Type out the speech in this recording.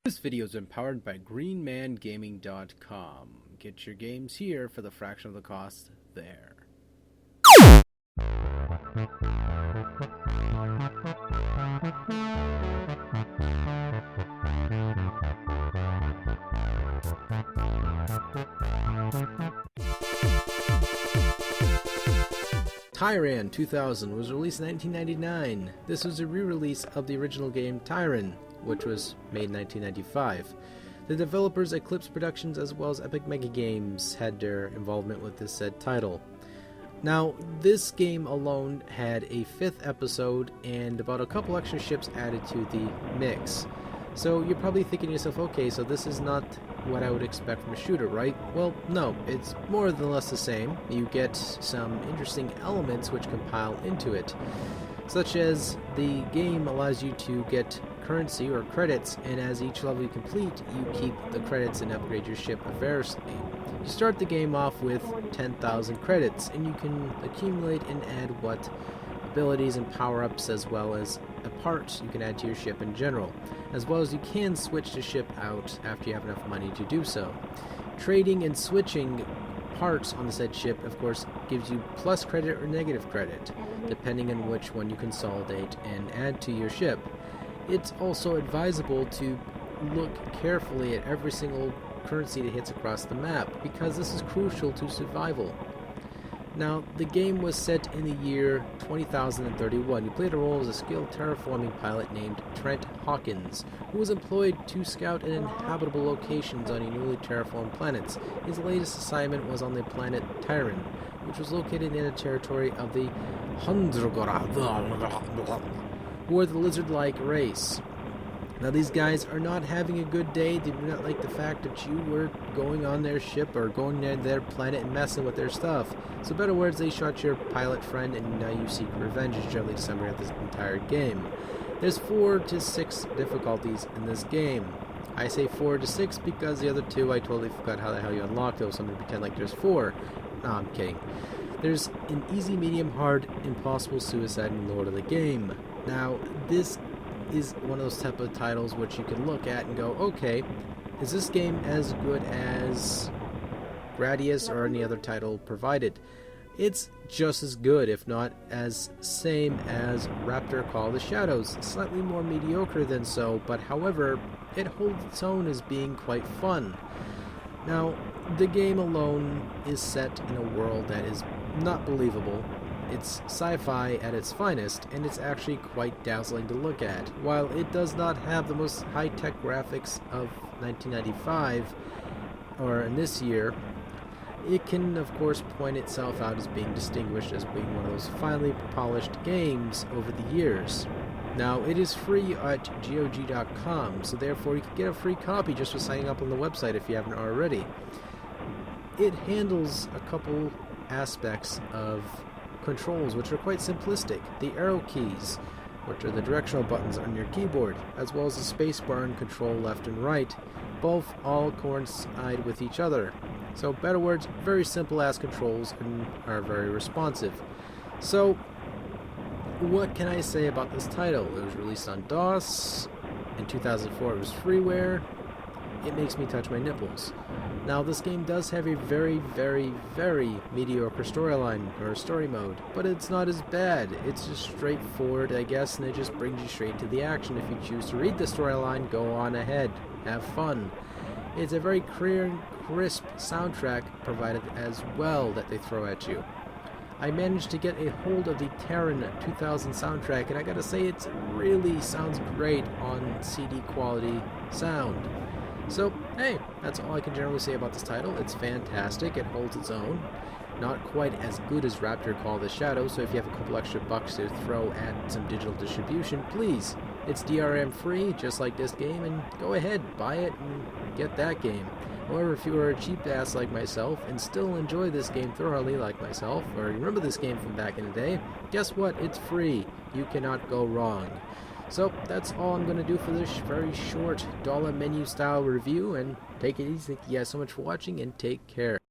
This video is empowered by GreenManGaming.com. Get your games here for the fraction of the cost there. Tyrian 2000 was released in 1999. This was a re-release of the original game Tyrian, which was made in 1995. The developers Eclipse Productions as well as Epic Mega Games had their involvement with this said title. Now, this game alone had a 5th episode and about a couple extra ships added to the mix. So you're probably thinking to yourself, okay, so this is not what I would expect from a shooter, right? Well, no, it's more than less the same. You get some interesting elements which compile into it, such as the game allows you to get currency or credits, and as each level you complete, you keep the credits and upgrade your ship variously. You start the game off with 10,000 credits, and you can accumulate and add what abilities and power-ups as well as parts you can add to your ship in general, as well as you can switch the ship out after you have enough money to do so. Trading and switching parts on the said ship, of course, gives you plus credit or negative credit, depending on which one you consolidate and add to your ship. It's also advisable to look carefully at every single currency that hits across the map, because this is crucial to survival. Now, the game was set in the year 20,031. You played a role as a skilled terraforming pilot named Trent Hawkins, who was employed to scout inhabitable locations on newly terraformed planets. His latest assignment was on the planet Tyrian, which was located in the territory of the Hundragora, who are the lizard-like race. Now, these guys are not having a good day. They do not like the fact that you were going on their ship or going near their planet and messing with their stuff. So, in better words, they shot your pilot friend, and now you seek revenge is generally the summary of this entire game. There's 4 to 6 difficulties in this game. I say 4 to 6 because the other 2, I totally forgot how the hell you unlock those, so I'm going to pretend like there's 4. No, I'm kidding. There's an easy, medium, hard, impossible, suicide, and lord of the game. Now, this is one of those type of titles which you can look at and go, okay, is this game as good as Gradius or any other title provided? It's just as good, if not as same as Raptor Call of the Shadows. Slightly more mediocre than so, but however, it holds its own as being quite fun. Now, the game alone is set in a world that is not believable. It's sci-fi at its finest, and it's actually quite dazzling to look at. While it does not have the most high-tech graphics of 1995, or in this year, it can, of course, point itself out as being distinguished as being one of those finely polished games over the years. Now, it is free at GOG.com, so therefore you can get a free copy just for signing up on the website if you haven't already. It handles a couple aspects of controls which are quite simplistic. The arrow keys, which are the directional buttons on your keyboard, as well as the spacebar and control left and right, both all coincide with each other. So, better words, very simple ass controls and are very responsive. So, what can I say about this title? It was released on DOS. In 2004 it was freeware. It makes me touch my nipples. Now, this game does have a very, very, very mediocre storyline, or story mode, but it's not as bad. It's just straightforward, I guess, and it just brings you straight to the action. If you choose to read the storyline, go on ahead. Have fun. It's a very clear and crisp soundtrack provided as well that they throw at you. I managed to get a hold of the Tyrian 2000 soundtrack, and I gotta say, it really sounds great on CD quality sound. So, hey, that's all I can generally say about this title. It's fantastic. It holds its own. Not quite as good as Raptor Call of the Shadows, so if you have a couple extra bucks to throw at some digital distribution, please. It's DRM free, just like this game, and go ahead, buy it and get that game. However, if you are a cheap ass like myself and still enjoy this game thoroughly like myself, or remember this game from back in the day, guess what? It's free. You cannot go wrong. So, that's all I'm going to do for this very short dollar menu style review, and take it easy. Thank you guys so much for watching, and take care.